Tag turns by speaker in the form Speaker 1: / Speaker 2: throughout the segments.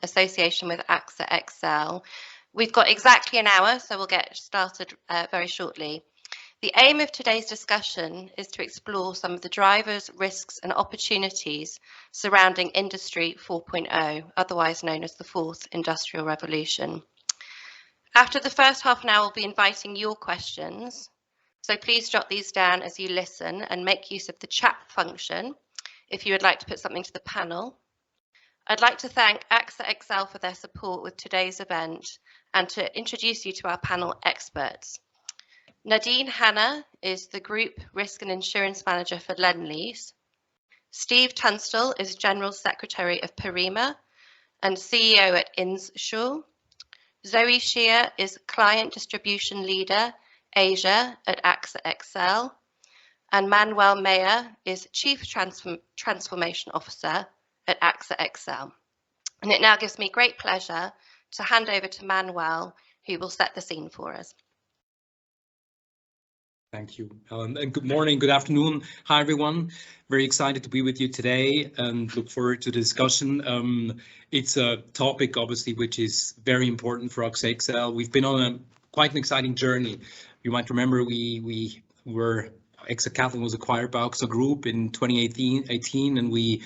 Speaker 1: association with AXA XL. We've got exactly an hour, so we'll get started very shortly. The aim of today's discussion is to explore some of the drivers, risks and opportunities surrounding Industry 4.0, otherwise known as the Fourth Industrial Revolution. After the first half an hour, we'll be inviting your questions. So please jot these down as you listen and make use of the chat function if you would like to put something to the panel. I'd like to thank AXA XL for their support with today's event and to introduce you to our panel experts. Nadine Hanna is the Group Risk and Insurance Manager for Lendlease. Steve Tunstall is General Secretary of Perima and CEO at Insure. Zoe Shear is Client Distribution Leader, Asia at AXA XL. And Manuel Meyer is Chief Transformation Officer at AXA XL. And it now gives me great pleasure to hand over to Manuel, who will set the scene for us.
Speaker 2: Thank you, Ellen, and good morning, good afternoon. Hi, everyone. Very excited to be with you today and look forward to the discussion. It's a topic, obviously, which is very important for AXA XL. We've been on quite an exciting journey. You might remember AXA Capital was acquired by AXA Group in 2018, and we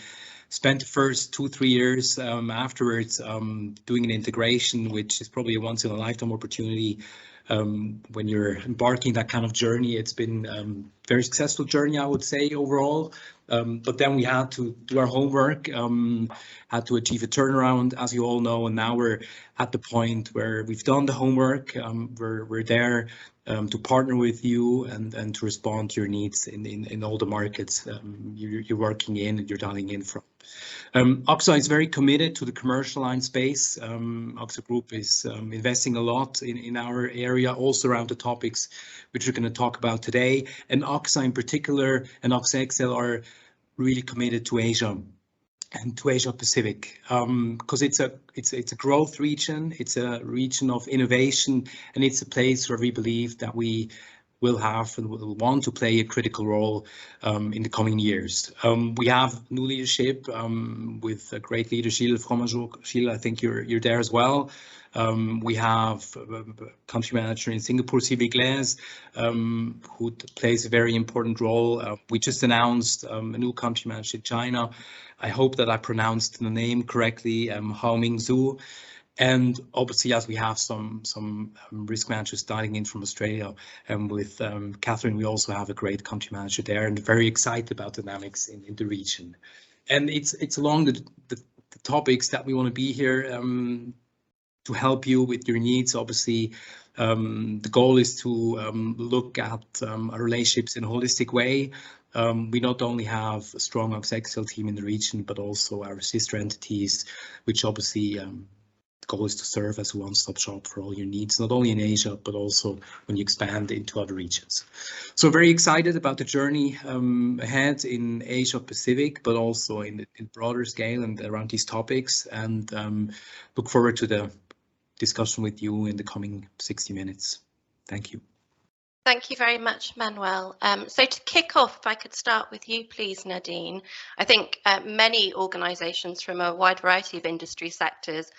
Speaker 2: spent the first 2-3 years afterwards doing an integration, which is probably a once-in-a-lifetime opportunity. When you're embarking that kind of journey, it's been a very successful journey, I would say, overall. But then we had to do our homework, had to achieve a turnaround, as you all know, and now we're at the point where we've done the homework. We're there to partner with you and to respond to your needs in all the markets you're working in and you're dialing in from. AXA is very committed to the commercial line space. AXA Group is investing a lot in our area, also around the topics which we're going to talk about today. And AXA in particular and AXA XL are really committed to Asia and to Asia Pacific, because it's a growth region, it's a region of innovation, and it's a place where we believe that we will have and will want to play a critical role in the coming years. We have new leadership with a great leader, Gilles Fromageau. Gilles, I think you're there as well. We have a country manager in Singapore, Sylvie Glaise, who plays a very important role. We just announced a new country manager in China. I hope that I pronounced the name correctly, Hao Ming Zhu. And obviously, as we have some risk managers starting in from Australia, and with Catherine, we also have a great country manager there, and very excited about dynamics in the region. And it's along the topics that we want to be here to help you with your needs. Obviously, the goal is to look at our relationships in a holistic way. We not only have a strong AXA XL team in the region, but also our sister entities, which obviously the goal is to serve as a one-stop shop for all your needs, not only in Asia, but also when you expand into other regions. So very excited about the journey ahead in Asia Pacific, but also in broader scale and around these topics, and look forward to the discussion with you in the coming 60 minutes. Thank you.
Speaker 1: Thank you very much, Manuel. So to kick off, if I could start with you, please, Nadine. I think many organisations from a wide variety of industry sectors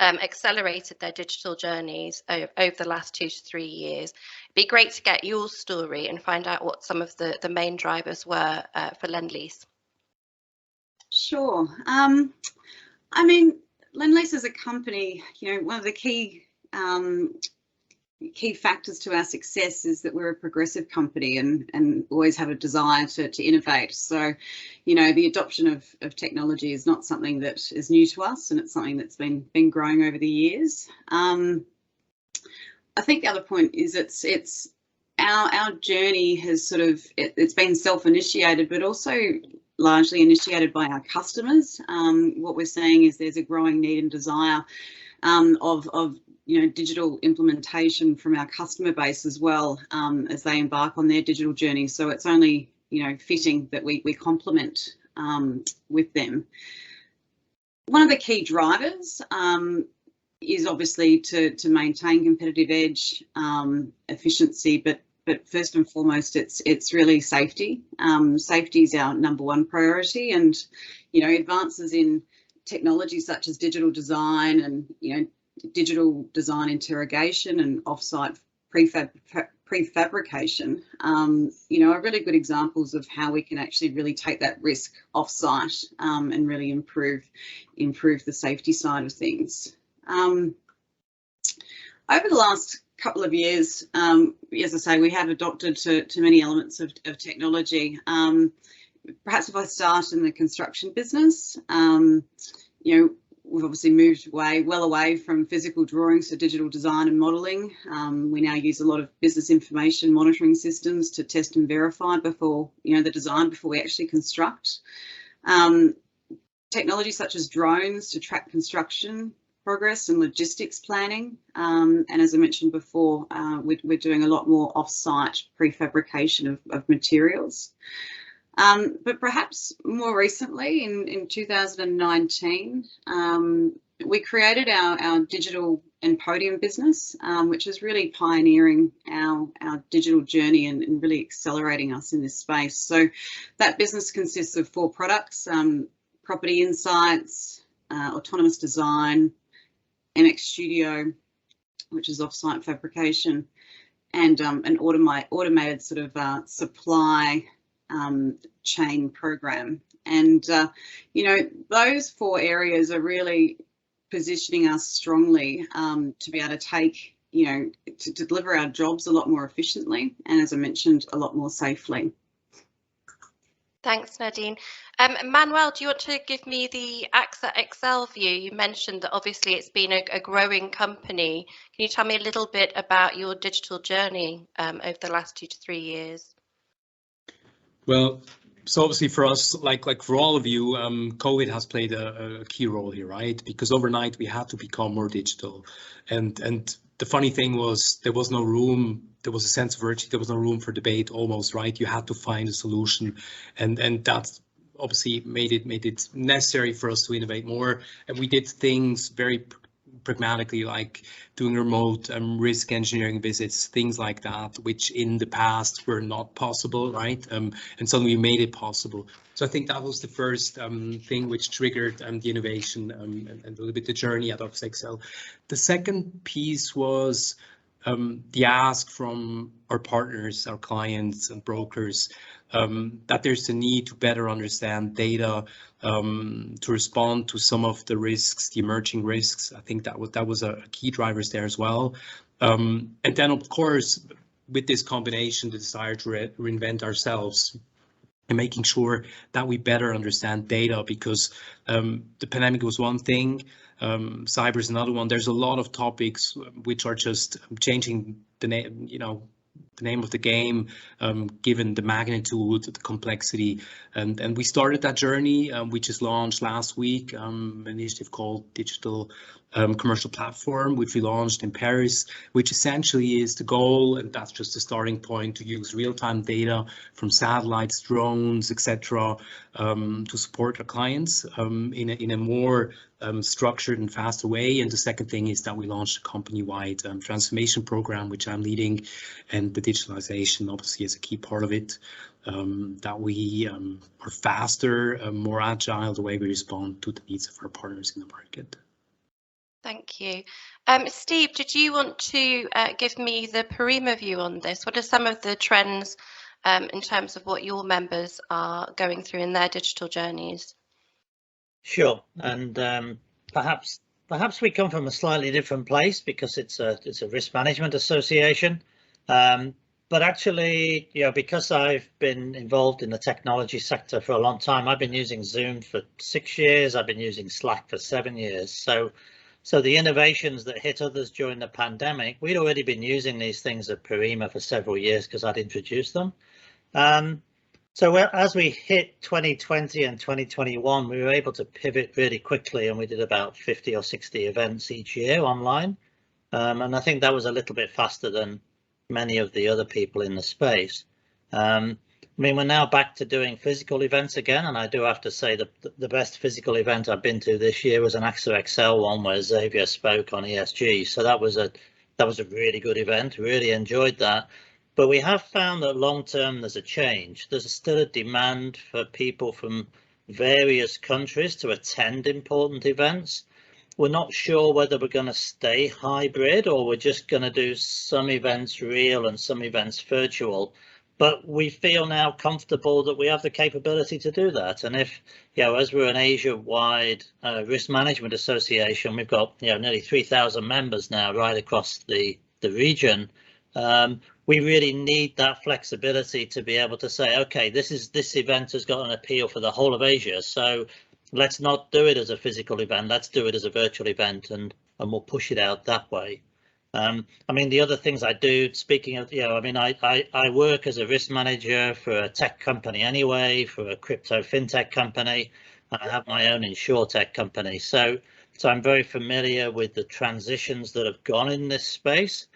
Speaker 1: accelerated their digital journeys over the last 2 to 3 years. It'd be great to get your story and find out what some of the main drivers were for Lendlease.
Speaker 3: Sure. I mean, Lendlease as a company, one of the key factors to our success is that we're a progressive company and always have a desire to innovate. So, the adoption of technology is not something that is new to us, and it's something that's been growing over the years. I think the other point is it's our journey has it's been self-initiated, but also largely initiated by our customers. What we're seeing is there's a growing need and desire of digital implementation from our customer base as well, as they embark on their digital journey. So it's only fitting that we complement with them. One of the key drivers is obviously to maintain competitive edge, efficiency, but first and foremost, it's really safety. Safety is our #1 priority, and advances in technologies such as digital design and, digital design interrogation and offsite prefabrication, are really good examples of how we can actually really take that risk offsite and really improve the safety side of things. Over the last couple of years, as I say, we have adopted to many elements of technology. Perhaps if I start in the construction business, we've obviously moved well away from physical drawings to digital design and modelling. We now use a lot of business information monitoring systems to test and verify before, the design before we actually construct. Technology such as drones to track construction progress and logistics planning. And as I mentioned before, we're doing a lot more off-site prefabrication of materials. But perhaps more recently, in 2019, we created our digital and podium business, which is really pioneering our digital journey and really accelerating us in this space. So that business consists of 4 products: Property Insights, Autonomous Design, MX Studio, which is off-site fabrication, and an automated sort of supply chain program. And those 4 areas are really positioning us strongly to be able to take, to deliver our jobs a lot more efficiently, and as I mentioned, a lot more safely.
Speaker 1: Thanks, Nadine. Manuel, do you want to give me the AXA XL view? You mentioned that obviously it's been a growing company. Can you tell me a little bit about your digital journey over the last 2 to 3 years?
Speaker 2: Well, so obviously for us, like for all of you, COVID has played a key role here, right? Because overnight we had to become more digital, and the funny thing was there was no room. There was a sense of urgency. There was no room for debate almost, right? You had to find a solution, and that obviously made it necessary for us to innovate more. And we did things very pragmatically, like doing remote risk engineering visits, things like that, which in the past were not possible, right? And suddenly we made it possible. So I think that was the first thing which triggered the innovation and a little bit the journey at AXA XL. The second piece was the ask from our partners, our clients and brokers, that there's a need to better understand data to respond to some of the risks, the emerging risks. I think that was a key drivers there as well. And then, of course, with this combination, the desire to reinvent ourselves and making sure that we better understand data, because the pandemic was one thing, cyber is another one. There's a lot of topics which are just changing the name, the name of the game, given the magnitude, the complexity, and we started that journey. We just launched last week an initiative called Digital Commercial Platform, which we launched in Paris, which essentially is the goal, and that's just a starting point, to use real-time data from satellites, drones, etc., to support our clients in a more structured and faster way. And the second thing is that we launched a company-wide transformation program, which I'm leading, and the digitalization obviously is a key part of it, that we are faster, more agile, the way we respond to the needs of our partners in the market.
Speaker 1: Thank you. Steve, did you want to give me the Perima view on this? What are some of the trends in terms of what your members are going through in their digital journeys?
Speaker 4: Sure, and perhaps we come from a slightly different place because it's a risk management association. But actually, because I've been involved in the technology sector for a long time, I've been using Zoom for 6 years. I've been using Slack for 7 years. So the innovations that hit others during the pandemic, we'd already been using these things at Perima for several years because I'd introduced them. So as we hit 2020 and 2021, we were able to pivot really quickly, and we did about 50 or 60 events each year online. And I think that was a little bit faster than many of the other people in the space. I mean, we're now back to doing physical events again, and I do have to say that the best physical event I've been to this year was an AXA XL one where Xavier spoke on ESG. So that was a really good event. Really enjoyed that. But we have found that long term there's a change. There's still a demand for people from various countries to attend important events. We're not sure whether we're going to stay hybrid or we're just going to do some events real and some events virtual. But we feel now comfortable that we have the capability to do that. And if, as we're an Asia-wide risk management association, we've got, nearly 3,000 members now right across the region. We really need that flexibility to be able to say, OK, this event has got an appeal for the whole of Asia. So let's not do it as a physical event. Let's do it as a virtual event, and we'll push it out that way. I mean, the other things I do, speaking of, I work as a risk manager for a tech company anyway, for a crypto fintech company, and I have my own insurtech company. So I'm very familiar with the transitions that have gone in this space.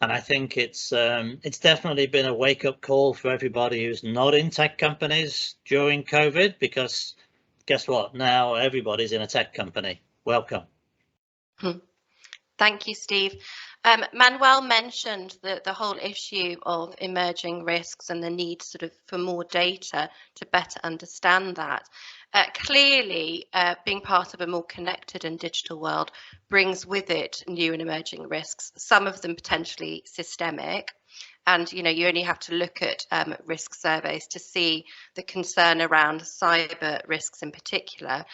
Speaker 4: And I think it's definitely been a wake-up call for everybody who's not in tech companies during COVID, because guess what? Now everybody's in a tech company. Welcome.
Speaker 1: Thank you, Steve. Manuel mentioned the whole issue of emerging risks and the need for more data to better understand that. Clearly, being part of a more connected and digital world brings with it new and emerging risks, some of them potentially systemic. And, you only have to look at risk surveys to see the concern around cyber risks in particular.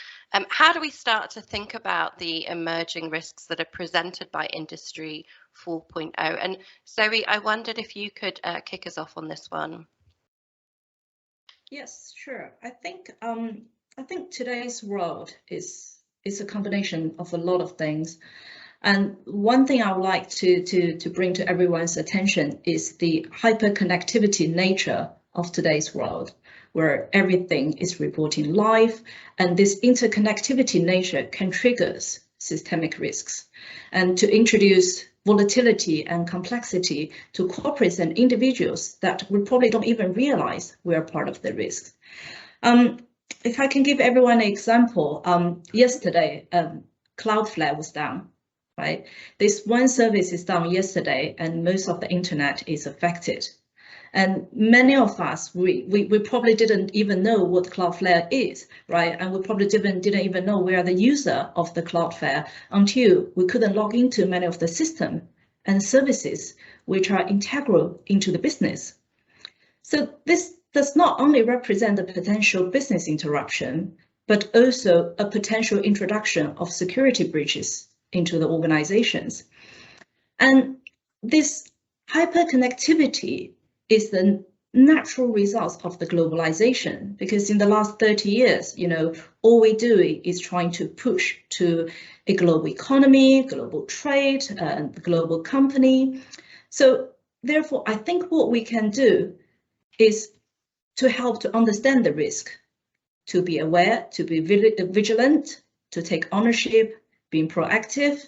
Speaker 1: How do we start to think about the emerging risks that are presented by Industry 4.0? And Zoe, I wondered if you could kick us off on this one.
Speaker 5: Yes, sure. I think today's world is a combination of a lot of things. And one thing I would like to bring to everyone's attention is the hyperconnectivity nature of today's world, where everything is reporting live, and this interconnectivity nature can trigger systemic risks and to introduce volatility and complexity to corporates and individuals that we probably don't even realize we are part of the risks. If I can give everyone an example, yesterday, Cloudflare was down. Right, this one service is down yesterday, and most of the internet is affected. And many of us, we probably didn't even know what Cloudflare is, right? And we probably didn't even know we are the user of the Cloudflare until we couldn't log into many of the system and services which are integral into the business. So this does not only represent a potential business interruption, but also a potential introduction of security breaches into the organizations. And this hyperconnectivity is the natural result of the globalization, because in the last 30 years, all we do is trying to push to a global economy, global trade, global company. So therefore, I think what we can do is to help to understand the risk, to be aware, to be vigilant, to take ownership, being proactive.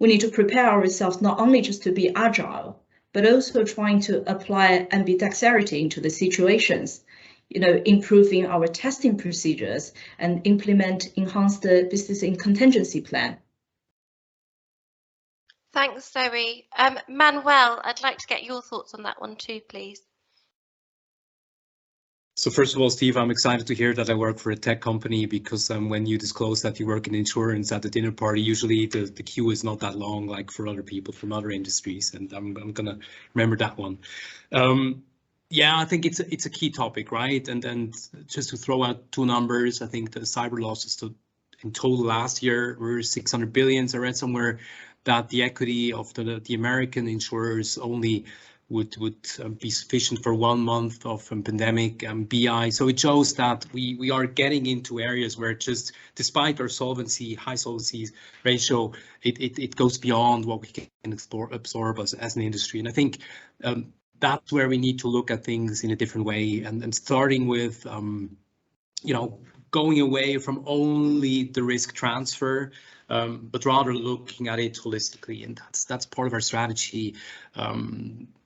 Speaker 5: We need to prepare ourselves not only just to be agile, but also trying to apply ambidexterity into the situations, improving our testing procedures and implement enhanced business and contingency plan.
Speaker 1: Thanks, Zoe. Manuel, I'd like to get your thoughts on that one too, please.
Speaker 2: So first of all, Steve, I'm excited to hear that I work for a tech company, because when you disclose that you work in insurance at the dinner party, usually the queue is not that long, like for other people from other industries, and I'm gonna remember that one. Yeah, I think it's a key topic, right? And just to throw out two numbers, I think the cyber losses in total last year were 600 billion. I read somewhere that the equity of the American insurers only would be sufficient for 1 month of pandemic BI. So it shows that we are getting into areas where just despite our high solvency ratio, it goes beyond what we can absorb as an industry. And I think that's where we need to look at things in a different way, and starting with going away from only the risk transfer, but rather looking at it holistically. And that's part of our strategy,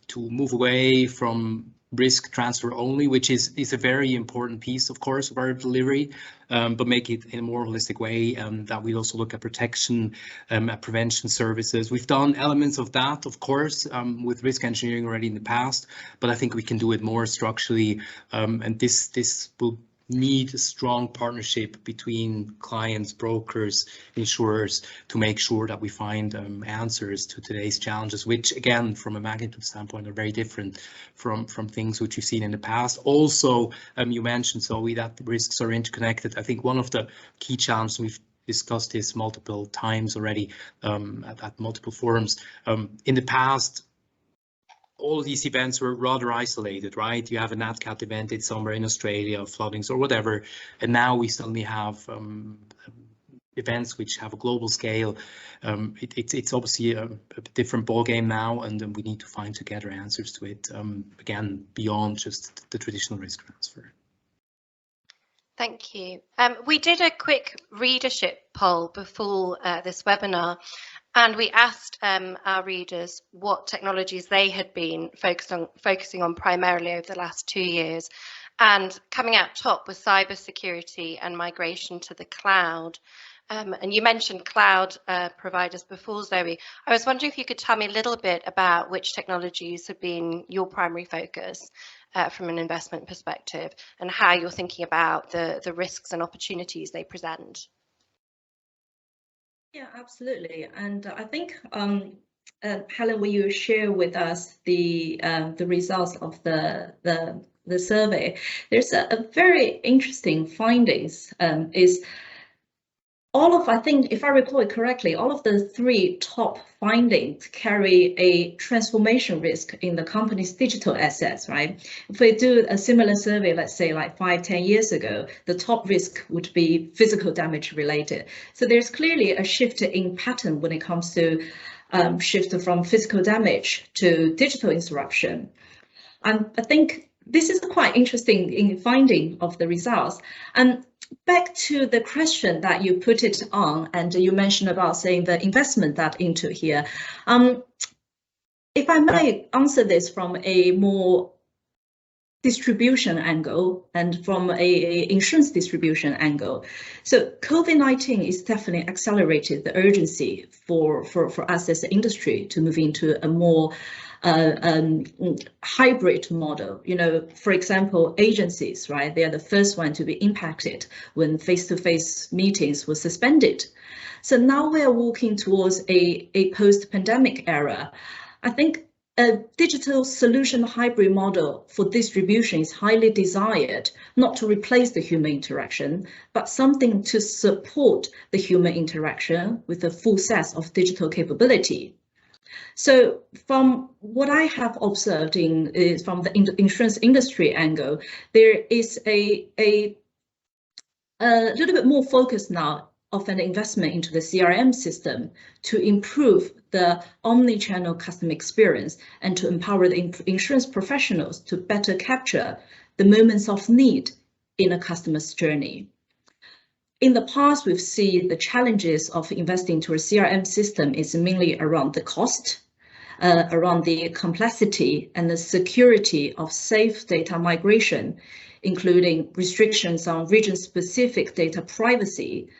Speaker 2: to move away from risk transfer only, which is a very important piece, of course, of our delivery, but make it in a more holistic way, that we also look at protection, at prevention services. We've done elements of that, of course, with risk engineering already in the past, but I think we can do it more structurally, and this will need a strong partnership between clients, brokers, insurers to make sure that we find answers to today's challenges, which again, from a magnitude standpoint, are very different from things which you've seen in the past. Also, you mentioned, Zoe, that risks are interconnected. I think one of the key challenges, we've discussed this multiple times already at multiple forums. In the past, all of these events were rather isolated, right? You have a Nat Cat event, it's somewhere in Australia, floodings or whatever, and now we suddenly have events which have a global scale. It's obviously a different ballgame now, and we need to find together answers to it, again, beyond just the traditional risk transfer.
Speaker 1: Thank you. We did a quick readership poll before this webinar, and we asked our readers what technologies they had been focusing on primarily over the last 2 years. And coming out top was cybersecurity and migration to the cloud. And you mentioned cloud providers before, Zoe. I was wondering if you could tell me a little bit about which technologies have been your primary focus from an investment perspective, and how you're thinking about the risks and opportunities they present.
Speaker 5: Yeah, absolutely. And I think, Helen, will you share with us the results of the survey? There's a very interesting findings. Is all of, I think, if I recall it correctly, all of the 3 top findings carry a transformation risk in the company's digital assets, right? If we do a similar survey, let's say like 5-10 years ago, the top risk would be physical damage related. So there's clearly a shift in pattern when it comes to shift from physical damage to digital disruption. And I think this is quite interesting in finding of the results. And back to the question that you put it on, and you mentioned about saying the investment that into here. If I may answer this from a more distribution angle and from a insurance distribution angle. So COVID-19 is definitely accelerated the urgency for us as an industry to move into a more hybrid model. You know, for example, agencies, right? They are the first one to be impacted when face-to-face meetings were suspended. So now we are walking towards a post-pandemic era. I think a digital solution hybrid model for distribution is highly desired, not to replace the human interaction, but something to support the human interaction with a full set of digital capability. So from what I have observed from the insurance industry angle, there is a little bit more focus now of an investment into the CRM system to improve the omni-channel customer experience and to empower the insurance professionals to better capture the moments of need in a customer's journey. In the past, we've seen the challenges of investing into a CRM system is mainly around the cost, around the complexity and the security of safe data migration, including restrictions on region-specific data privacy.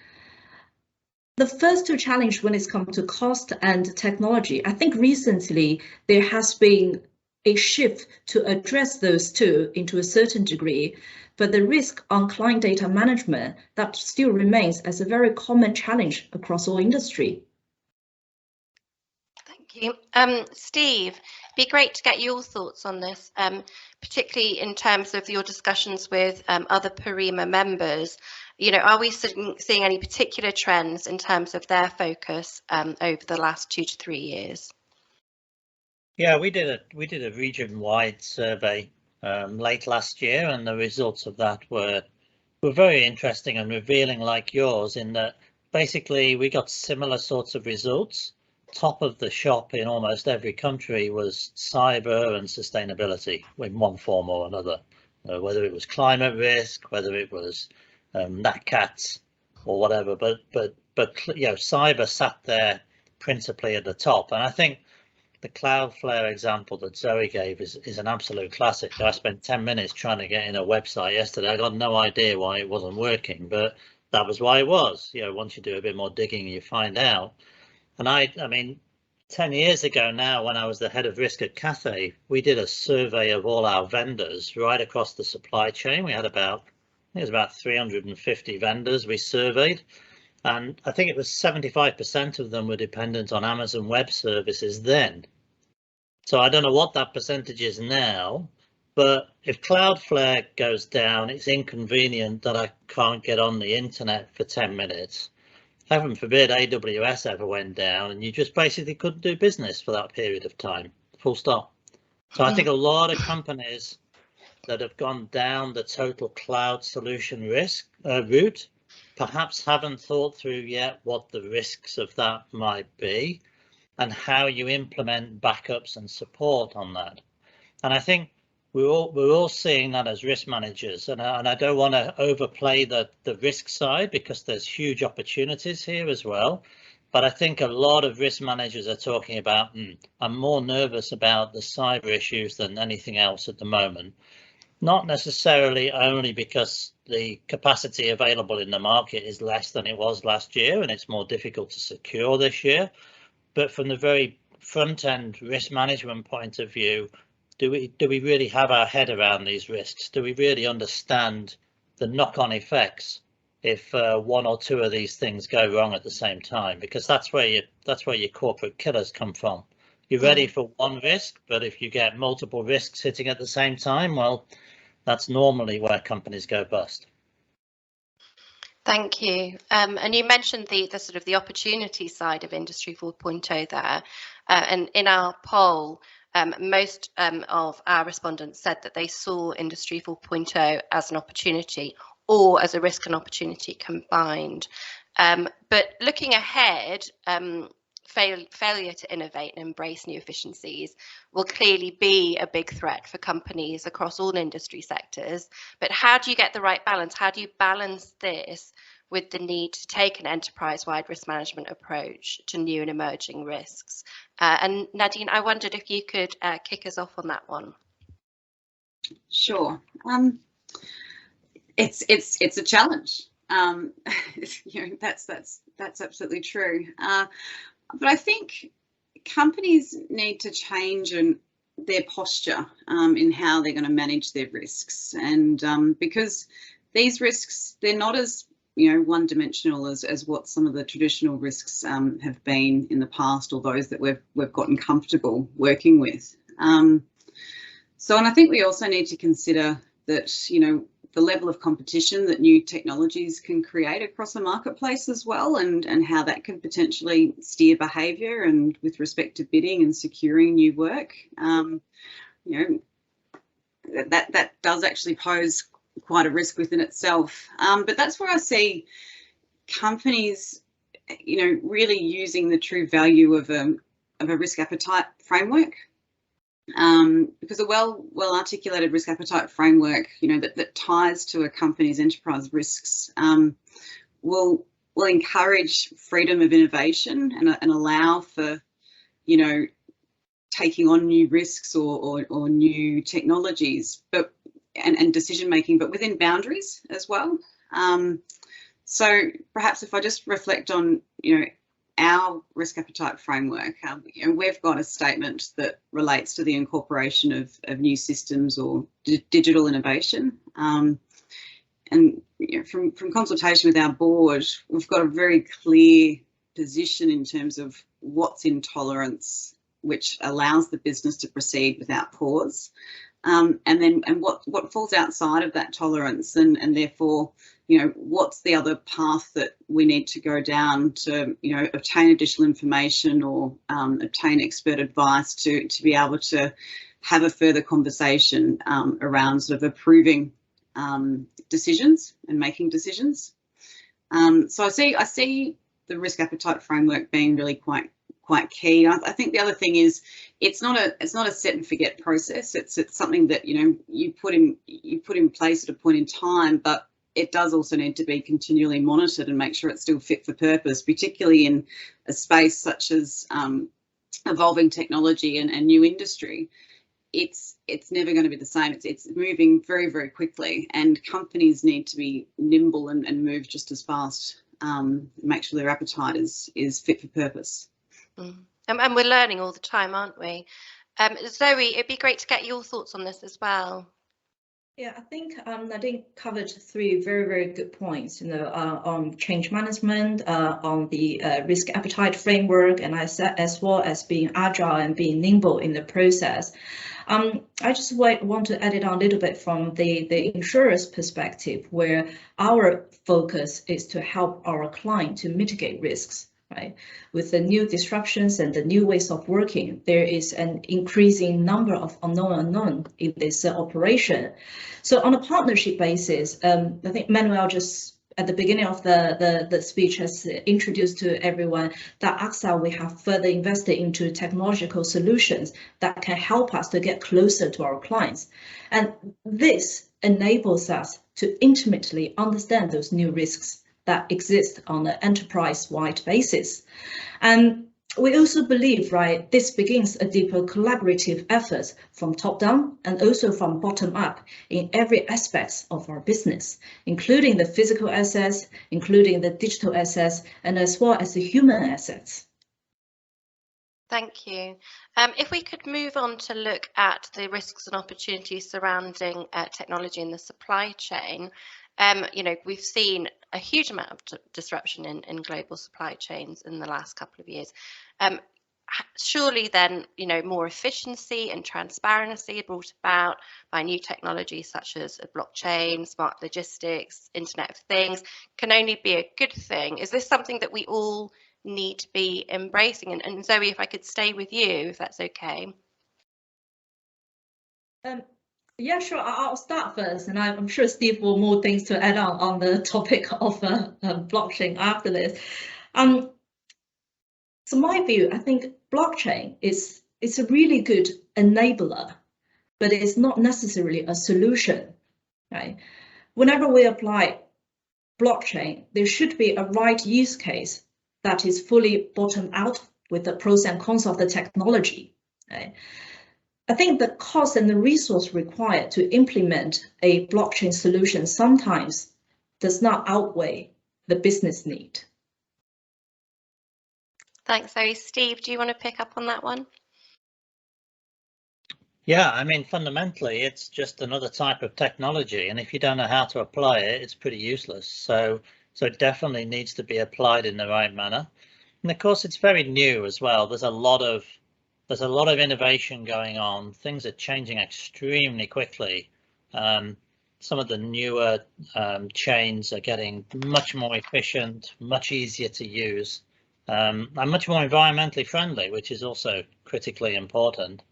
Speaker 5: The first 2 challenges when it's come to cost and technology, I think recently there has been a shift to address those 2 into a certain degree, but the risk on client data management, that still remains as a very common challenge across all industry.
Speaker 1: Thank you. Steve, it'd be great to get your thoughts on this, particularly in terms of your discussions with other PARIMA members. You know, are we seeing any particular trends in terms of their focus over the last 2 to 3 years?
Speaker 4: Yeah, we did a region-wide survey late last year, and the results of that were very interesting and revealing, like yours, in that basically we got similar sorts of results. Top of the shop in almost every country was cyber and sustainability in one form or another, whether it was climate risk, whether it was Nat Cats or whatever, but you know, cyber sat there principally at the top. And I think the Cloudflare example that Zoe gave is an absolute classic. I spent 10 minutes trying to get in a website yesterday. I got no idea why it wasn't working, but that was why it was. You know, once you do a bit more digging, you find out. And I mean, 10 years ago now, when I was the head of risk at Cathay, we did a survey of all our vendors right across the supply chain. We had about it was about 350 vendors we surveyed, and I think it was 75% of them were dependent on Amazon Web Services then. So I don't know what that percentage is now, but if Cloudflare goes down, it's inconvenient that I can't get on the internet for 10 minutes. Heaven forbid AWS ever went down and you just basically couldn't do business for that period of time, full stop. So I think a lot of companies that have gone down the total cloud solution risk route perhaps haven't thought through yet what the risks of that might be and how you implement backups and support on that. And I think we're all seeing that as risk managers, and I don't want to overplay the risk side because there's huge opportunities here as well. But I think a lot of risk managers are talking about, I'm more nervous about the cyber issues than anything else at the moment. Not necessarily only because the capacity available in the market is less than it was last year and it's more difficult to secure this year, but from the very front end risk management point of view, do we really have our head around these risks? Do we really understand the knock-on effects if one or two of these things go wrong at the same time? Because that's where your corporate killers come from. You're ready for one risk, but if you get multiple risks hitting at the same time, well, that's normally where companies go bust.
Speaker 1: Thank you. And you mentioned the sort of the opportunity side of Industry 4.0 there. And in our poll, most of our respondents said that they saw Industry 4.0 as an opportunity or as a risk and opportunity combined. But looking ahead, failure to innovate and embrace new efficiencies will clearly be a big threat for companies across all industry sectors. But how do you get the right balance? How do you balance this with the need to take an enterprise-wide risk management approach to new and emerging risks? And Nadine, I wondered if you could kick us off on that one.
Speaker 3: Sure. It's a challenge. That's absolutely true. But I think companies need to change their posture in how they're going to manage their risks, and because these risks, they're not as one-dimensional as what some of the traditional risks have been in the past, or those that we've gotten comfortable working with. And I think we also need to consider that the level of competition that new technologies can create across the marketplace as well, and how that can potentially steer behaviour and with respect to bidding and securing new work. That does actually pose quite a risk within itself. But that's where I see companies, really using the true value of a risk appetite framework. Because a well articulated risk appetite framework, that ties to a company's enterprise risks, will encourage freedom of innovation and allow for, taking on new risks or new technologies, and decision making, but within boundaries as well. So perhaps if I just reflect on, our risk appetite framework, we've got a statement that relates to the incorporation of new systems or digital innovation. And from consultation with our board, we've got a very clear position in terms of what's in tolerance, which allows the business to proceed without pause, and what falls outside of that tolerance, and therefore, what's the other path that we need to go down to, obtain additional information or obtain expert advice to be able to have a further conversation around sort of approving decisions and making decisions. So I see the risk appetite framework being really quite key. I think the other thing is it's not a set and forget process. It's something that you put in place at a point in time, but it does also need to be continually monitored and make sure it's still fit for purpose, particularly in a space such as evolving technology and new industry. It's never going to be the same. It's moving very, very quickly, and companies need to be nimble and move just as fast. Make sure their appetite is fit for purpose.
Speaker 1: And we're learning all the time, aren't we? Zoe, it'd be great to get your thoughts on this as well.
Speaker 5: Yeah, I think Nadine covered three very, very good points, on change management, on the risk appetite framework, and as well as being agile and being nimble in the process. I just want to add it on a little bit from the insurer's perspective, where our focus is to help our client to mitigate risks. Right. With the new disruptions and the new ways of working, there is an increasing number of unknown in this operation. So on a partnership basis, I think Manuel just at the beginning of the speech has introduced to everyone that AXA, we have further invested into technological solutions that can help us to get closer to our clients. And this enables us to intimately understand those new risks that exist on an enterprise-wide basis. And we also believe, right, this begins a deeper collaborative effort from top down and also from bottom up in every aspect of our business, including the physical assets, including the digital assets, and as well as the human assets.
Speaker 1: Thank you. If we could move on to look at the risks and opportunities surrounding technology in the supply chain. We've seen a huge amount of disruption in global supply chains in the last couple of years. Surely then, more efficiency and transparency brought about by new technologies such as blockchain, smart logistics, Internet of Things can only be a good thing. Is this something that we all need to be embracing? And Zoe, if I could stay with you, if that's okay.
Speaker 5: Yeah, sure. I'll start first, and I'm sure Steve will more things to add on the topic of blockchain after this. So my view, I think blockchain is a really good enabler, but it's not necessarily a solution, right? Whenever we apply blockchain, there should be a right use case that is fully bottomed out with the pros and cons of the technology, right? I think the cost and the resource required to implement a blockchain solution sometimes does not outweigh the business need.
Speaker 1: Thanks, Zoe. Steve, do you want to pick up on that one?
Speaker 4: Yeah, I mean, fundamentally, it's just another type of technology, and if you don't know how to apply it, it's pretty useless. So it definitely needs to be applied in the right manner. And of course, it's very new as well. There's a lot of innovation going on. Things are changing extremely quickly. Some of the newer chains are getting much more efficient, much easier to use, and much more environmentally friendly, which is also critically important.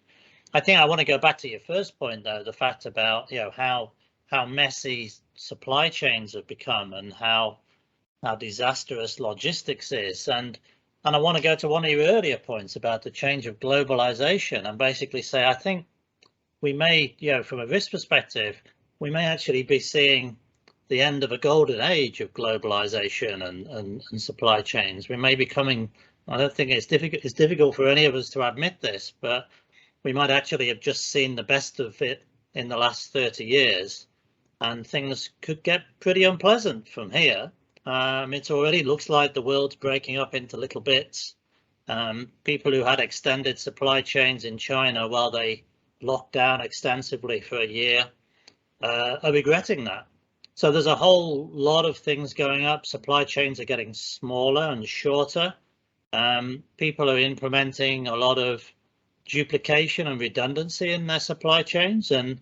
Speaker 4: I think I want to go back to your first point, though, the fact about how messy supply chains have become and how disastrous logistics is, and I want to go to one of your earlier points about the change of globalization and basically say I think we may, from a risk perspective, we may actually be seeing the end of a golden age of globalization and supply chains. We may be coming, I don't think it's difficult for any of us to admit this, but we might actually have just seen the best of it in the last 30 years, and things could get pretty unpleasant from here. It already looks like the world's breaking up into little bits. People who had extended supply chains in China while they locked down extensively for a year are regretting that. So there's a whole lot of things going up. Supply chains are getting smaller and shorter. People are implementing a lot of duplication and redundancy in their supply chains, and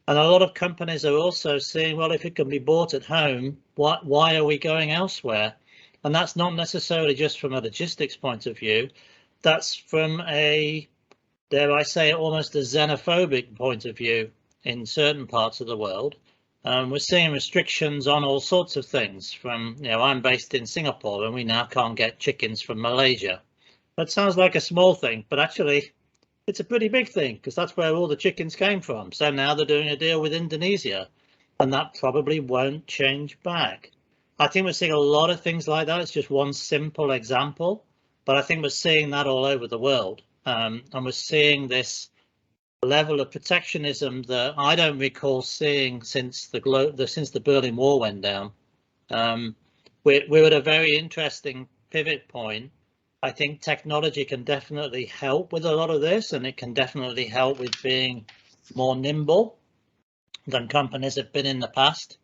Speaker 4: a lot of companies are also saying, well, if it can be bought at home, why are we going elsewhere? And that's not necessarily just from a logistics point of view. That's from a, dare I say, almost a xenophobic point of view in certain parts of the world. We're seeing restrictions on all sorts of things from, I'm based in Singapore and we now can't get chickens from Malaysia. That sounds like a small thing, but actually it's a pretty big thing because that's where all the chickens came from. So now they're doing a deal with Indonesia, and that probably won't change back. I think we're seeing a lot of things like that. It's just one simple example, but I think we're seeing that all over the world. And we're seeing this level of protectionism that I don't recall seeing since the Berlin Wall went down. We're at a very interesting pivot point. I think technology can definitely help with a lot of this, and it can definitely help with being more nimble. than companies have been in the past.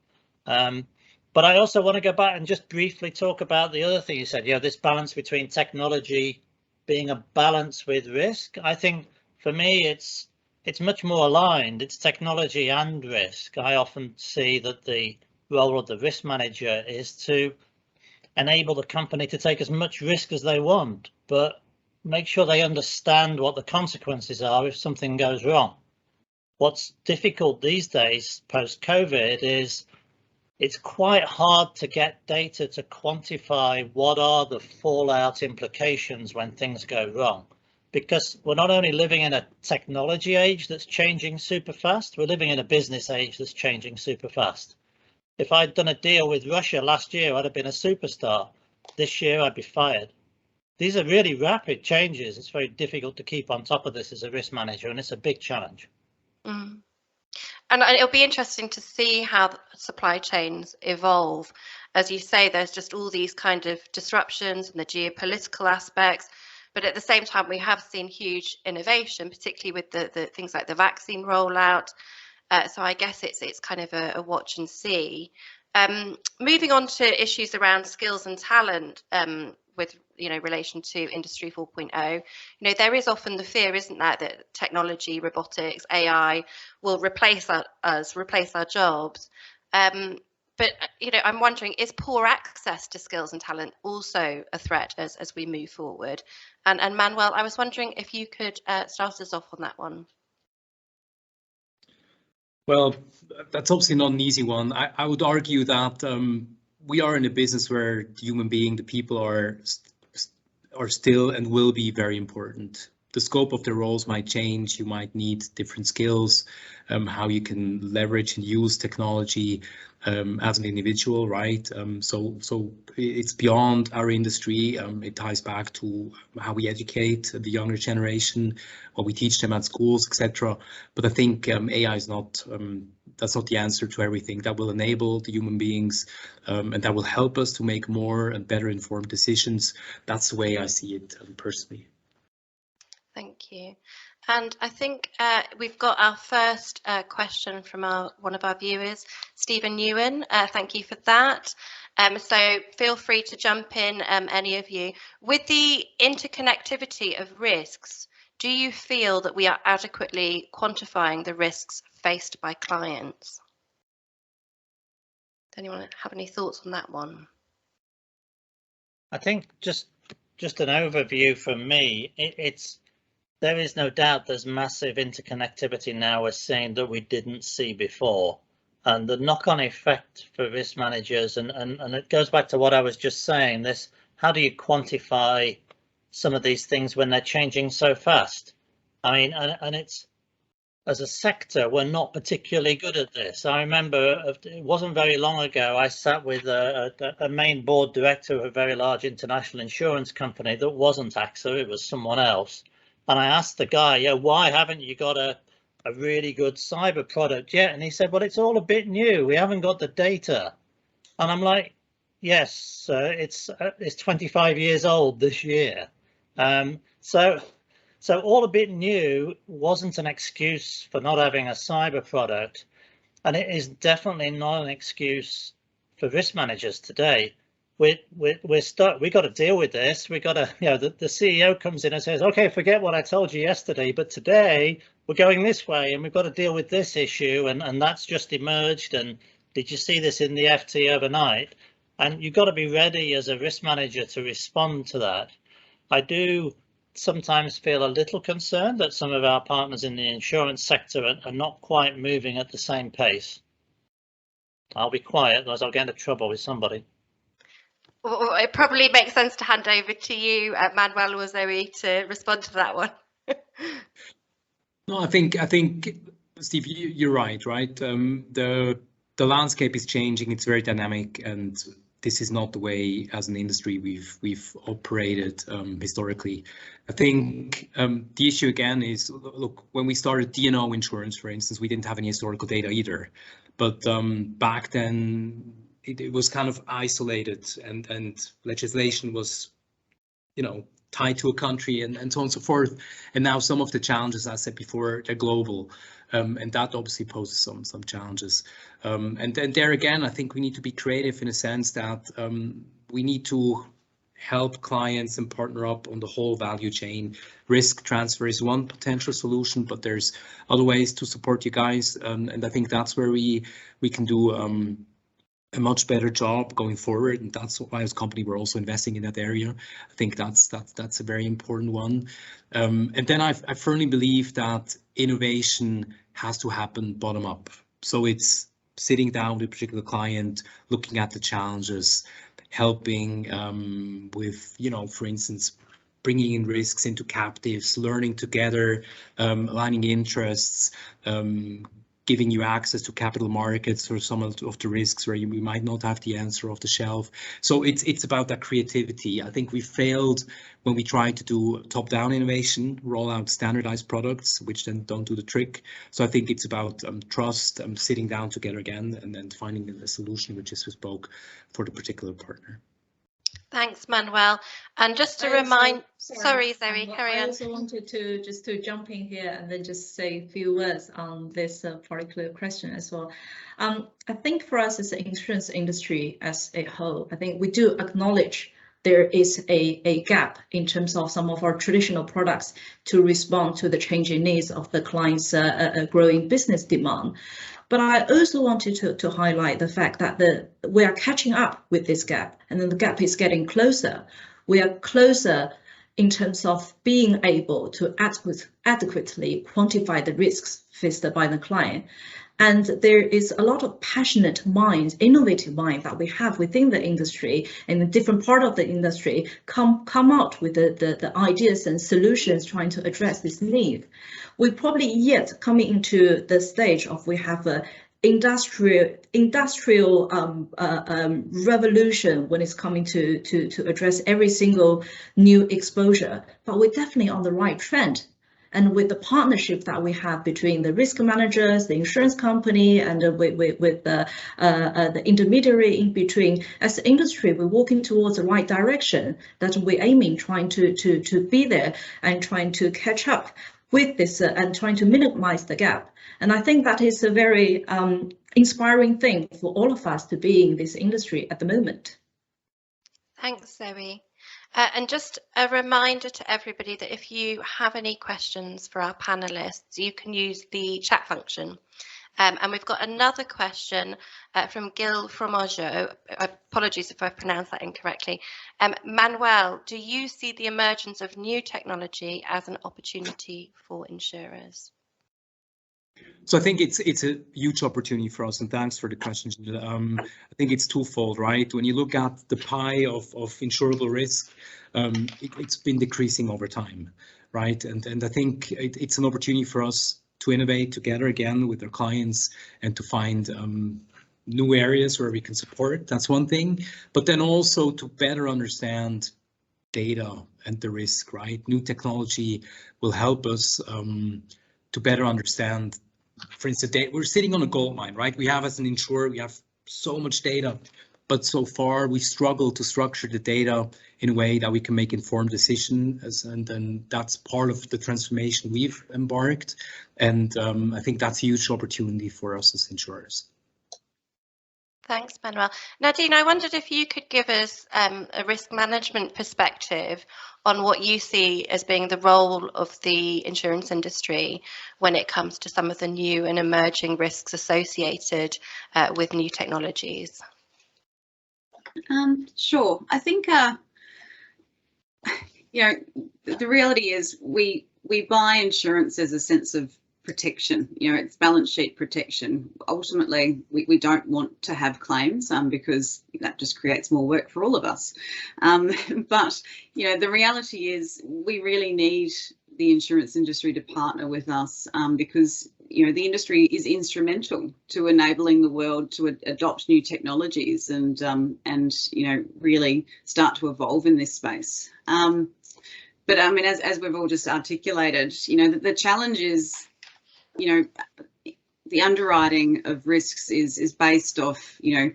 Speaker 4: But I also want to go back and just briefly talk about the other thing you said, this balance between technology being a balance with risk. I think for me, it's much more aligned. It's technology and risk. I often see that the role of the risk manager is to enable the company to take as much risk as they want, but make sure they understand what the consequences are if something goes wrong. What's difficult these days post-COVID is it's quite hard to get data to quantify what are the fallout implications when things go wrong, because we're not only living in a technology age that's changing super fast, we're living in a business age that's changing super fast. If I'd done a deal with Russia last year, I'd have been a superstar. This year, I'd be fired. These are really rapid changes. It's very difficult to keep on top of this as a risk manager, and it's a big challenge.
Speaker 1: Mm. And it'll be interesting to see how supply chains evolve. As you say, there's just all these kind of disruptions and the geopolitical aspects. But at the same time, we have seen huge innovation, particularly with the things like the vaccine rollout. So I guess it's kind of a watch and see. Moving on to issues around skills and talent with relation to Industry 4.0, there is often the fear, isn't there, that technology, robotics, AI will replace our jobs. But I'm wondering, is poor access to skills and talent also a threat as we move forward? And Manuel, I was wondering if you could start us off on that one.
Speaker 2: Well, that's obviously not an easy one. I would argue that we are in a business where the human being, the people are still and will be very important. The scope of the roles might change. You might need different skills, how you can leverage and use technology as an individual, right? So it's beyond our industry. It ties back to how we educate the younger generation, what we teach them at schools, etc. But I think AI is not, that's not the answer to everything. That will enable the human beings and that will help us to make more and better informed decisions. That's the way I see it personally.
Speaker 1: Thank you. And I think we've got our first question from one of our viewers, Stephen Ewan. Thank you for that. So feel free to jump in, any of you. With the interconnectivity of risks, do you feel that we are adequately quantifying the risks faced by clients? Does anyone have any thoughts on that one?
Speaker 4: I think just an overview from me, there is no doubt there's massive interconnectivity now we're seeing that we didn't see before. And the knock-on effect for risk managers, and it goes back to what I was just saying, this, how do you quantify some of these things when they're changing so fast? I mean, and it's, as a sector, we're not particularly good at this. I remember it wasn't very long ago, I sat with a main board director of a very large international insurance company that wasn't AXA, it was someone else. And I asked the guy, why haven't you got a really good cyber product yet? And he said, well, it's all a bit new. We haven't got the data. And I'm like, yes, it's 25 years old this year. So all a bit new wasn't an excuse for not having a cyber product. And it is definitely not an excuse for risk managers today. We're stuck. We got to deal with this. We got to, the CEO comes in and says, okay, forget what I told you yesterday, but today we're going this way and we've got to deal with this issue. And that's just emerged. And did you see this in the FT overnight? And you've got to be ready as a risk manager to respond to that. I do sometimes feel a little concerned that some of our partners in the insurance sector are not quite moving at the same pace. I'll be quiet, otherwise I'll get into trouble with somebody.
Speaker 1: Well, it probably makes sense to hand over to you, Manuel or Zoe, to respond to that one.
Speaker 2: No, I think Steve, you're right. The landscape is changing. It's very dynamic, and this is not the way as an industry we've operated historically. I think the issue again is, look, when we started D&O insurance, for instance, we didn't have any historical data either. But back then, it was kind of isolated, and legislation was, tied to a country and so on and so forth. And now some of the challenges, as I said before, they're global. And that obviously poses some challenges. And then there again, I think we need to be creative in a sense that we need to help clients and partner up on the whole value chain. Risk transfer is one potential solution, but there's other ways to support you guys. And I think that's where we can do a much better job going forward, and that's why as a company we're also investing in that area. I think that's a very important one. And then I firmly believe that innovation has to happen bottom up. So it's sitting down with a particular client, looking at the challenges, helping with, you know, for instance, bringing in risks into captives, learning together, aligning interests, giving you access to capital markets or some of the risks where we might not have the answer off the shelf. So it's about that creativity. I think we failed when we tried to do top-down innovation, roll out standardized products, which then don't do the trick. So I think it's about trust, sitting down together again, and then finding a solution which is bespoke for the particular partner.
Speaker 1: Thanks, Manuel. And just to remind, sorry, Zoe, carry on.
Speaker 5: I also wanted to just jump in here and then just say a few words on this particular question as well. I think for us as the insurance industry as a whole, I think we do acknowledge there is a gap in terms of some of our traditional products to respond to the changing needs of the clients' growing business demand. But I also wanted to highlight the fact that we are catching up with this gap, and then the gap is getting closer. We are closer in terms of being able to adequately quantify the risks faced by the client. And there is a lot of passionate minds, innovative minds that we have within the industry, and the different part of the industry come out with the ideas and solutions trying to address this need. We're probably yet coming into the stage of we have a industrial revolution when it's coming to address every single new exposure, but we're definitely on the right trend. And with the partnership that we have between the risk managers, the insurance company, and with the intermediary in between, as the industry, we're walking towards the right direction. That we're aiming, trying to be there and trying to catch up with this and trying to minimize the gap. And I think that is a very inspiring thing for all of us to be in this industry at the moment.
Speaker 1: Thanks, Zoe. And just a reminder to everybody that if you have any questions for our panelists, you can use the chat function. And we've got another question from Gil Fromageau. Apologies if I pronounced that incorrectly. Manuel, do you see the emergence of new technology as an opportunity for insurers?
Speaker 2: So I think it's a huge opportunity for us, and thanks for the question. I think it's twofold, right? When you look at the pie of insurable risk, it's been decreasing over time, right? And I think it's an opportunity for us to innovate together again with our clients and to find new areas where we can support. That's one thing, but then also to better understand data and the risk, right? New technology will help us to better understand. For instance, we're sitting on a gold mine, right? We have, as an insurer, we have so much data, but so far we struggle to structure the data in a way that we can make informed decisions, and then that's part of the transformation we've embarked. And I think that's a huge opportunity for us as insurers.
Speaker 1: Thanks, Manuel. Nadine, I wondered if you could give us a risk management perspective on what you see as being the role of the insurance industry when it comes to some of the new and emerging risks associated with new technologies.
Speaker 3: Sure. I think, you know, the reality is we buy insurance as a sense of protection. You know, it's balance sheet protection. Ultimately, we don't want to have claims because that just creates more work for all of us. But, you know, the reality is we really need the insurance industry to partner with us because, you know, the industry is instrumental to enabling the world to adopt new technologies and you know, really start to evolve in this space. But I mean, as we've all just articulated, you know, the challenge is, you know, the underwriting of risks is based off, you know,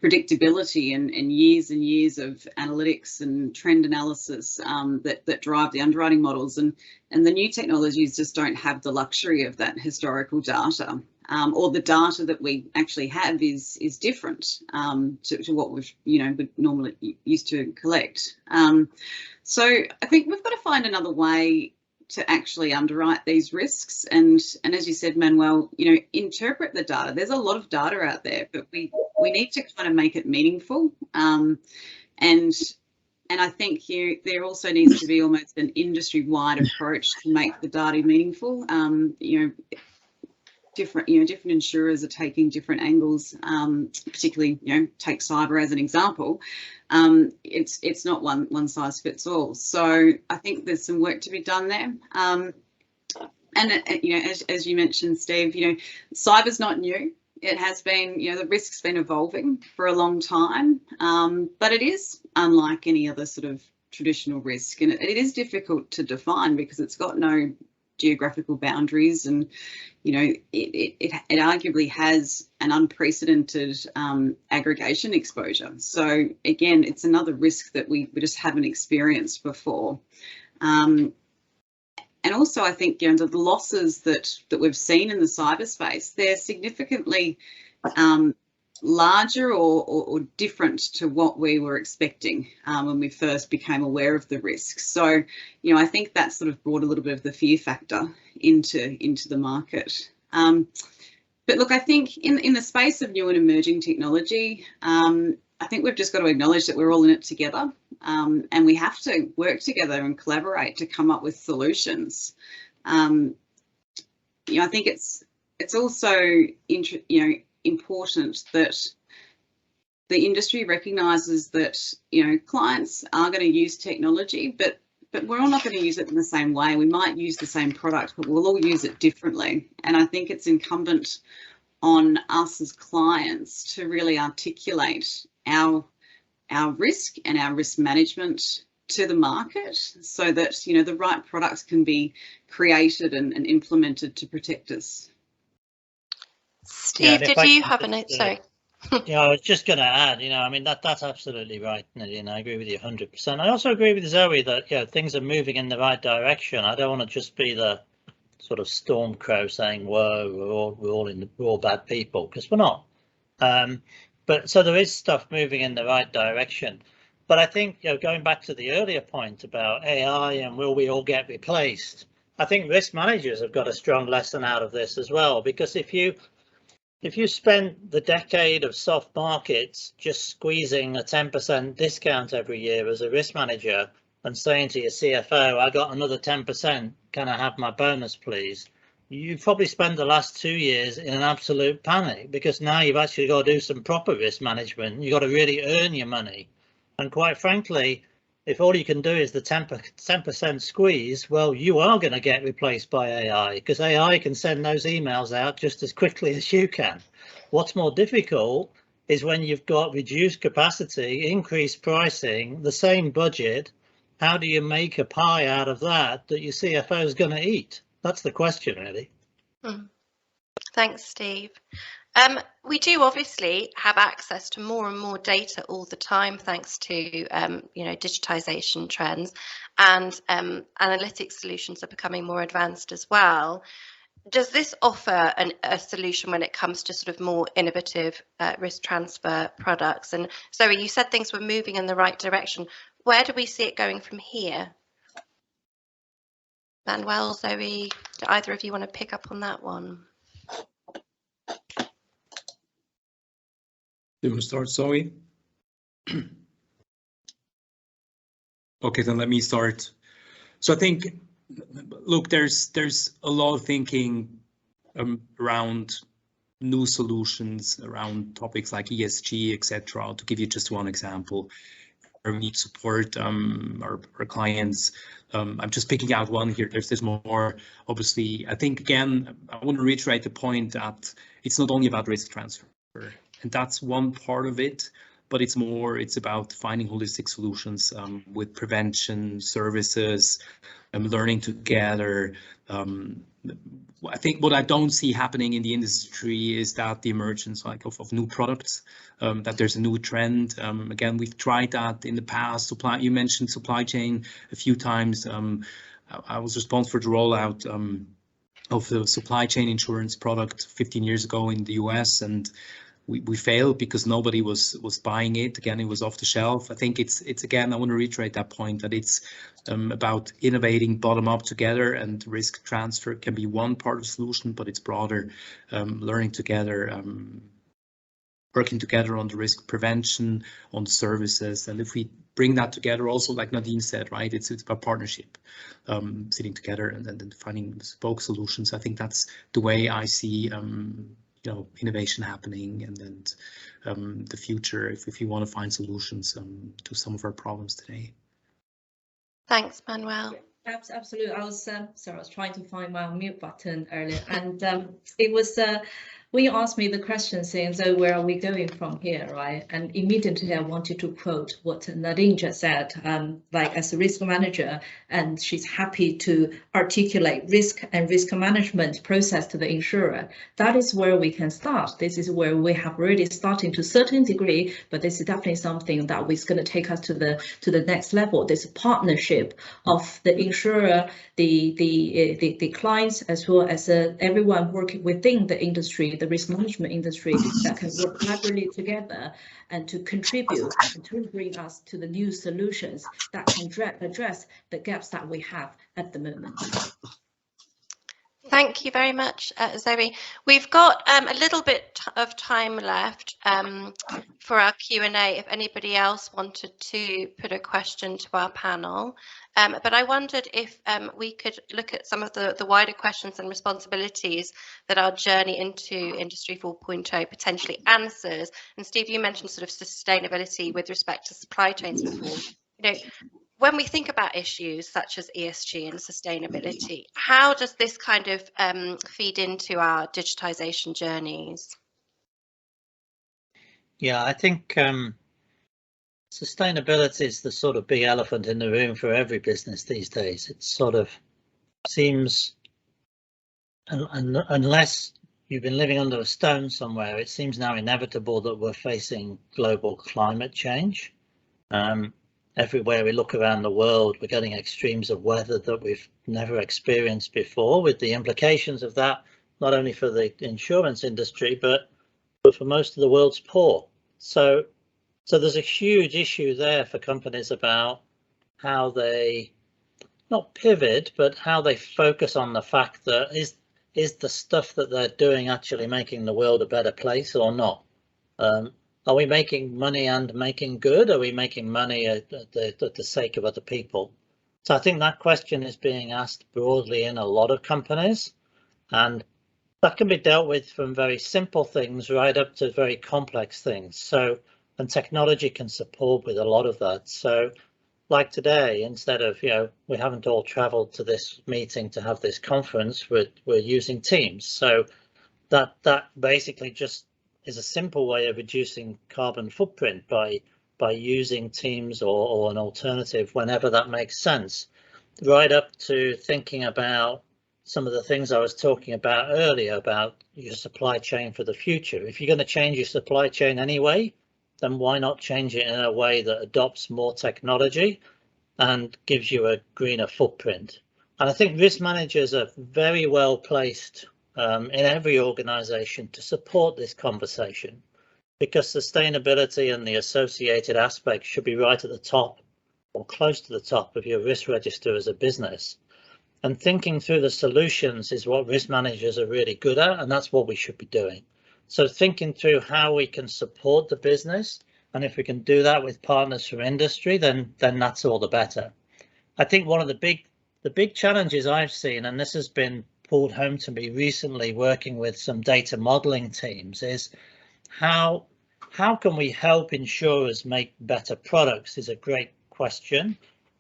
Speaker 3: predictability and years of analytics and trend analysis that drive the underwriting models, and the new technologies just don't have the luxury of that historical data, or the data that we actually have is different to what we've would normally used to collect. So I think we've got to find another way to actually underwrite these risks, and as you said, Manuel, interpret the data. There's a lot of data out there, but we need to kind of make it meaningful, and I think there also needs to be almost an industry-wide approach to make the data meaningful. Different insurers are taking different angles, particularly take cyber as an example. It's not one size fits all. So I think there's some work to be done there. And as you mentioned, Steve, cyber's not new. It has been, the risk's been evolving for a long time, but it is unlike any other sort of traditional risk, and it is difficult to define because it's got no geographical boundaries, and it arguably has an unprecedented aggregation exposure. So again, it's another risk that we just haven't experienced before. And also, I think the losses that we've seen in the cyberspace, they're significantly larger or different to what we were expecting when we first became aware of the risks. So, I think that sort of brought a little bit of the fear factor into the market. But look, I think in the space of new and emerging technology, I think we've just got to acknowledge that we're all in it together, and we have to work together and collaborate to come up with solutions. I think it's also important that the industry recognises that clients are going to use technology, but we're all not going to use it in the same way. We might use the same product, but we'll all use it differently. And I think it's incumbent on us as clients to really articulate our risk and our risk management to the market, so that the right products can be created and implemented to protect us.
Speaker 1: Steve, did you have a note? Sorry.
Speaker 4: I was just going to add, I mean, that's absolutely right, Nadine. I agree with you 100%. I also agree with Zoe that, things are moving in the right direction. I don't want to just be the sort of storm crow saying, whoa, we're all bad people, because we're not. But so there is stuff moving in the right direction. But I think, going back to the earlier point about AI and will we all get replaced, I think risk managers have got a strong lesson out of this as well, because if you spent the decade of soft markets just squeezing a 10% discount every year as a risk manager and saying to your CFO, I got another 10%, can I have my bonus, please? You probably spent the last 2 years in an absolute panic, because now you've actually got to do some proper risk management. You've got to really earn your money. And quite frankly, if all you can do is the 10% squeeze, well, you are going to get replaced by AI, because AI can send those emails out just as quickly as you can. What's more difficult is when you've got reduced capacity, increased pricing, the same budget, how do you make a pie out of that your CFO is going to eat? That's the question, really.
Speaker 1: Thanks, Steve. We do obviously have access to more and more data all the time, thanks to digitisation trends, and analytics solutions are becoming more advanced as well. Does this offer a solution when it comes to sort of more innovative risk transfer products? And Zoe, you said things were moving in the right direction. Where do we see it going from here? Manuel, Zoe, do either of you want to pick up on that one?
Speaker 2: Do you want to start, Zoe? Okay, then let me start. So I think, look, there's a lot of thinking around new solutions, around topics like ESG, etc. To give you just one example, where we need support our clients. I'm just picking out one here. There's more. Obviously, I think, again, I want to reiterate the point that it's not only about risk transfer, and that's one part of it. but it's about finding holistic solutions with prevention, services, learning together. I think what I don't see happening in the industry is that the emergence of new products, that there's a new trend. Again, we've tried that in the past. You mentioned supply chain a few times. I was responsible for the rollout of the supply chain insurance product 15 years ago in the US, and we failed because nobody was buying it. Again, it was off the shelf. I think it's again, I want to reiterate that point, that it's about innovating bottom up together, and risk transfer can be one part of the solution, but it's broader, learning together, working together on the risk prevention, on services. And if we bring that together, also like Nadine said, right, it's about partnership, sitting together and then finding bespoke solutions. I think that's the way I see innovation happening, and then the future, if you want to find solutions to some of our problems today.
Speaker 1: Thanks, Manuel.
Speaker 5: Absolutely. I was sorry, I was trying to find my mute button earlier, and it was when you asked me the question saying, so where are we going from here, right? And immediately I wanted to quote what Nadine just said, like as a risk manager, and she's happy to articulate risk and risk management process to the insurer. That is where we can start. This is where we have already starting to a certain degree, but this is definitely something that is going to take us to the next level. This partnership of the insurer, the clients, as well as everyone working within the industry, the risk management industry, that can work collaboratively together and to contribute and to bring us to the new solutions that can address the gaps that we have at the moment.
Speaker 1: Thank you very much, Zoe. We've got a little bit of time left for our Q&A if anybody else wanted to put a question to our panel. But I wondered if we could look at some of the wider questions and responsibilities that our journey into Industry 4.0 potentially answers. And Steve, you mentioned sort of sustainability with respect to supply chains before. When we think about issues such as ESG and sustainability, how does this kind of feed into our digitisation journeys?
Speaker 4: Yeah, I think sustainability is the sort of big elephant in the room for every business these days. It sort of seems, unless you've been living under a stone somewhere, it seems now inevitable that we're facing global climate change. Everywhere we look around the world, we're getting extremes of weather that we've never experienced before, with the implications of that, not only for the insurance industry, but for most of the world's poor. So there's a huge issue there for companies about how they not pivot, but how they focus on the fact that is the stuff that they're doing actually making the world a better place or not? Are we making money and making good? Are we making money at the sake of other people? So I think that question is being asked broadly in a lot of companies, and that can be dealt with from very simple things right up to very complex things. So, and technology can support with a lot of that. So like today, instead of, we haven't all traveled to this meeting to have this conference, we're using Teams. So that basically just is a simple way of reducing carbon footprint by using Teams or an alternative whenever that makes sense, right up to thinking about some of the things I was talking about earlier about your supply chain for the future. If you're going to change your supply chain anyway, then why not change it in a way that adopts more technology and gives you a greener footprint? And I think risk managers are very well placed in every organization to support this conversation, because sustainability and the associated aspects should be right at the top or close to the top of your risk register as a business. And thinking through the solutions is what risk managers are really good at, and that's what we should be doing. So thinking through how we can support the business, and if we can do that with partners from industry, then that's all the better. I think one of the big challenges I've seen, and this has been pulled home to me recently working with some data modeling teams, is how can we help insurers make better products is a great question.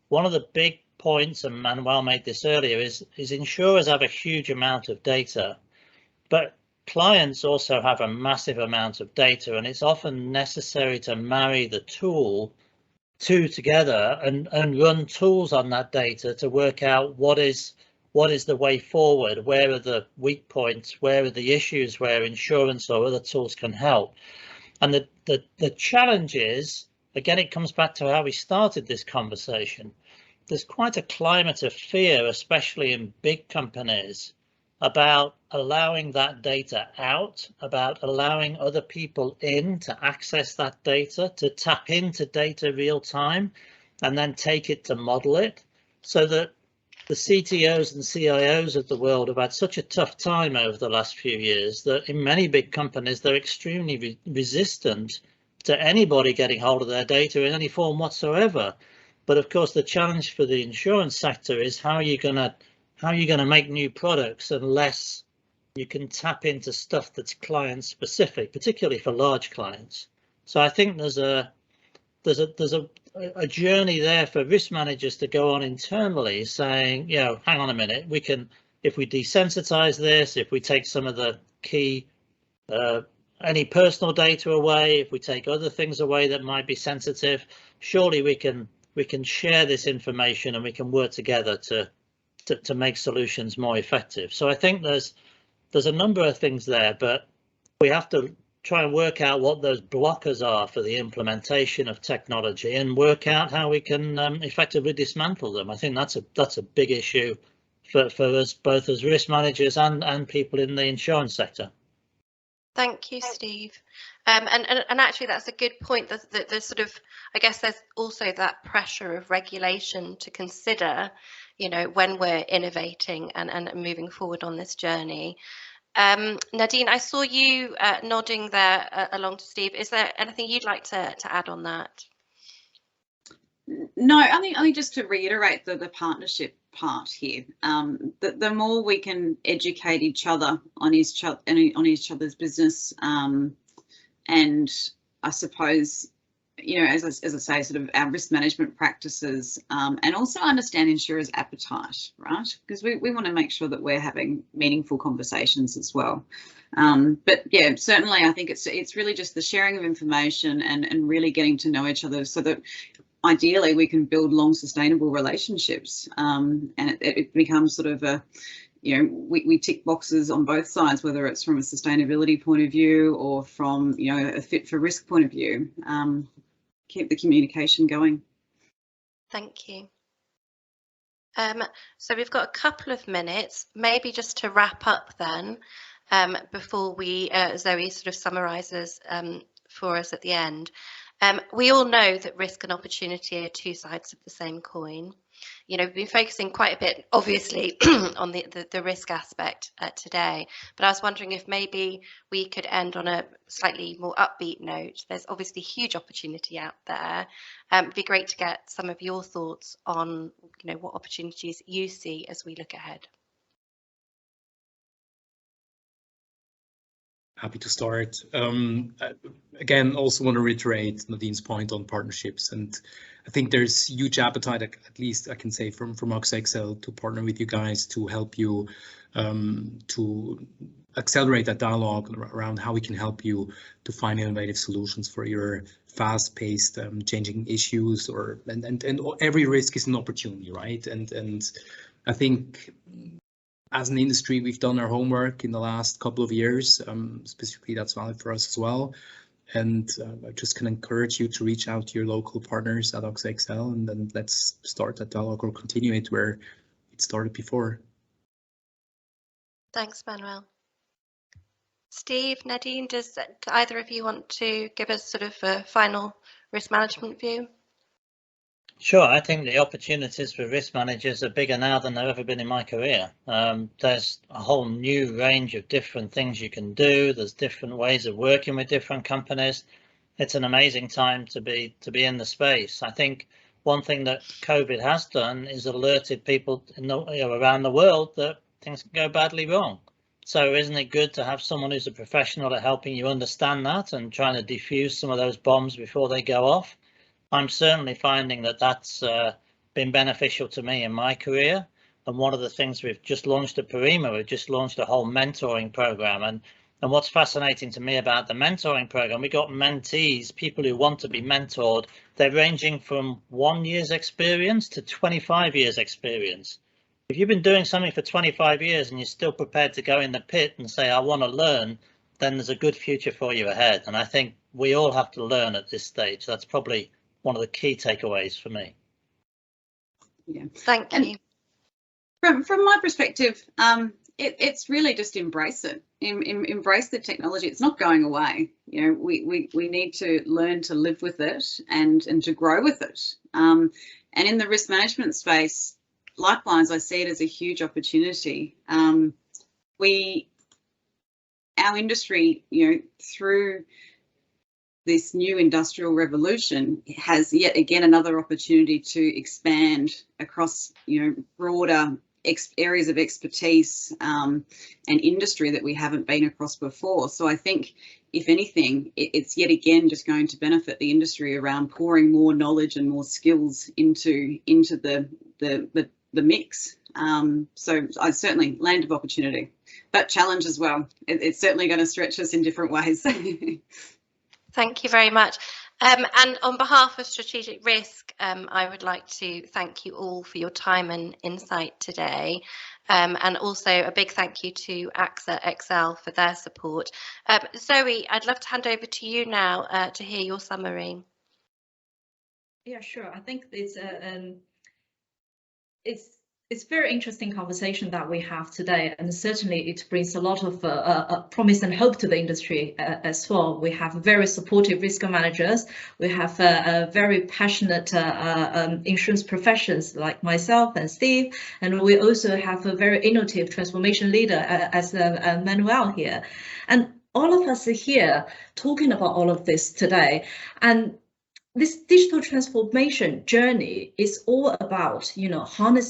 Speaker 4: One of the big points, and Manuel made this earlier, is insurers have a huge amount of data, but clients also have a massive amount of data, and it's often necessary to marry the two together and run tools on that data to work out what is the way forward, where are the weak points, where are the issues where insurance or other tools can help. And the challenge is, again, it comes back to how we started this conversation. There's quite a climate of fear, especially in big companies, about allowing that data out, about allowing other people in to access that data, to tap into data real time, and then take it to model it, so that the CTOs and CIOs of the world have had such a tough time over the last few years that in many big companies, they're extremely resistant to anybody getting hold of their data in any form whatsoever. But of course, the challenge for the insurance sector is how are you going to make new products unless you can tap into stuff that's client specific, particularly for large clients. So I think there's a journey there for risk managers to go on internally, saying, you know, hang on a minute, we can, if we desensitize this, if we take some of the key any personal data away, if we take other things away that might be sensitive, surely we can share this information and we can work together to make solutions more effective. So I think there's a number of things there, but we have to try and work out what those blockers are for the implementation of technology and work out how we can effectively dismantle them. I think that's a big issue for us both as risk managers and people in the insurance sector.
Speaker 1: Thank you, Steve. And actually, that's a good point. There's sort of, I guess there's also that pressure of regulation to consider, you know, when we're innovating and moving forward on this journey. Nadine, I saw you nodding there along to Steve. Is there anything you'd like to add on that?
Speaker 3: No, only just to reiterate the partnership part here. The more we can educate each other on each other's business, and I suppose, you know, as I say, sort of our risk management practices, and also understand insurers' appetite, right? Because we want to make sure that we're having meaningful conversations as well. But yeah, certainly I think it's really just the sharing of information and really getting to know each other so that ideally we can build long sustainable relationships, and it becomes sort of a, you know, we tick boxes on both sides, whether it's from a sustainability point of view or from, you know, a fit for risk point of view. Keep the communication going.
Speaker 1: Thank you. So we've got a couple of minutes, maybe just to wrap up then, before we Zoe sort of summarises for us at the end. We all know that risk and opportunity are two sides of the same coin. You know, we've been focusing quite a bit, obviously, on the risk aspect today, but I was wondering if maybe we could end on a slightly more upbeat note. There's obviously huge opportunity out there. It'd be great to get some of your thoughts on, you know, what opportunities you see as we look ahead.
Speaker 2: Happy to start. Again, also want to reiterate Nadine's point on partnerships, and I think there's huge appetite, at least I can say from AXA XL, to partner with you guys to help you to accelerate that dialogue around how we can help you to find innovative solutions for your fast-paced changing issues, and every risk is an opportunity, right? And I think, as an industry, we've done our homework in the last couple of years. Specifically, that's valid for us as well. And I just can encourage you to reach out to your local partners at AXA XL, and then let's start that dialogue or continue it where it started before.
Speaker 1: Thanks, Manuel. Steve, Nadine, does either of you want to give us sort of a final risk management view?
Speaker 4: Sure, I think the opportunities for risk managers are bigger now than they've ever been in my career. There's a whole new range of different things you can do. There's different ways of working with different companies. It's an amazing time to be in the space. I think one thing that COVID has done is alerted people around the world that things can go badly wrong. So isn't it good to have someone who's a professional at helping you understand that and trying to defuse some of those bombs before they go off? I'm certainly finding that that's been beneficial to me in my career. And one of the things we've just launched at Perima, we've just launched a whole mentoring program. And And what's fascinating to me about the mentoring program, we got mentees, people who want to be mentored. They're ranging from 1 year's experience to 25 years experience. If you've been doing something for 25 years and you're still prepared to go in the pit and say, I want to learn, then there's a good future for you ahead. And I think we all have to learn at this stage. That's probably one of the key takeaways for me.
Speaker 3: Yeah.
Speaker 1: Thank you.
Speaker 3: From my perspective, it's really just embrace it. Embrace the technology. It's not going away. You know, we need to learn to live with it and to grow with it. And in the risk management space, likewise, I see it as a huge opportunity. Our industry, you know, through this new industrial revolution, has yet again another opportunity to expand across, you know, broader areas of expertise and industry that we haven't been across before. So I think, if anything, it's yet again just going to benefit the industry around pouring more knowledge and more skills into the mix. So I certainly, land of opportunity, but challenge as well. It's certainly going to stretch us in different ways.
Speaker 1: Thank you very much. And on behalf of Strategic Risk, I would like to thank you all for your time and insight today. And also a big thank you to AXA XL for their support. Zoe, I'd love to hand over to you now to hear your summary.
Speaker 5: Yeah, sure. I think it's very interesting conversation that we have today, and certainly it brings a lot of promise and hope to the industry as well. We have very supportive risk managers. We have very passionate insurance professions like myself and Steve, and we also have a very innovative transformation leader as Manuel here. And all of us are here talking about all of this today. And this digital transformation journey is all about, you know, harnessing